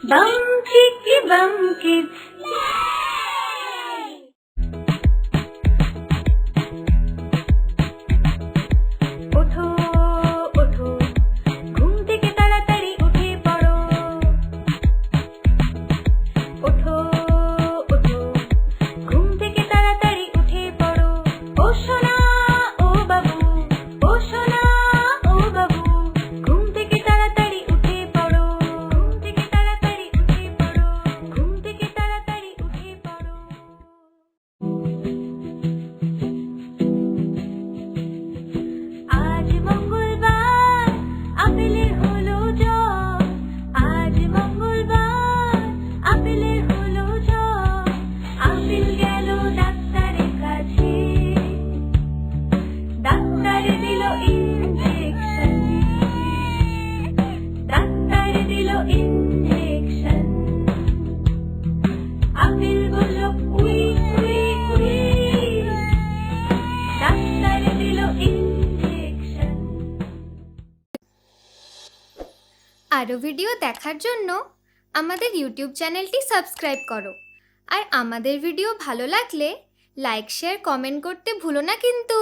Bum chicky bum kids. ওঠো ওঠো ঘুম থেকে তাড়াতাড়ি উঠে পড়ো। ওঠো ওঠো ঘুম থেকে তাড়াতাড়ি উঠে পড়ো। ও সোনা ও বাবু, ও সোনা ও বাবু, ঘুম থেকে তাড়াতাড়ি উঠে পড়ো। ঘুম থেকে তাড়াতাড়ি উঠে পড়ো। ঘুম থেকে তাড়াতাড়ি উঠে পড়ো। আজ মঙ্গলবার আপেলের হলো জ্বর। আজ মঙ্গলবার আপেলের হলো জ্বর। আপেল গেল ডাক্তারের কাছে, ডাক্তার দিল ইনজেকশন। ডাক্তার দিল ইনজেকশন। আপেল বলল উই উই উই। ডাক্তার দিল ইনজেকশন। আরও ভিডিও দেখার জন্য আমাদের ইউটিউব চ্যানেলটি সাবস্ক্রাইব করো। আর আমাদের ভিডিও ভালো লাগলে লাইক শেয়ার কমেন্ট করতে ভুলো না কিন্তু।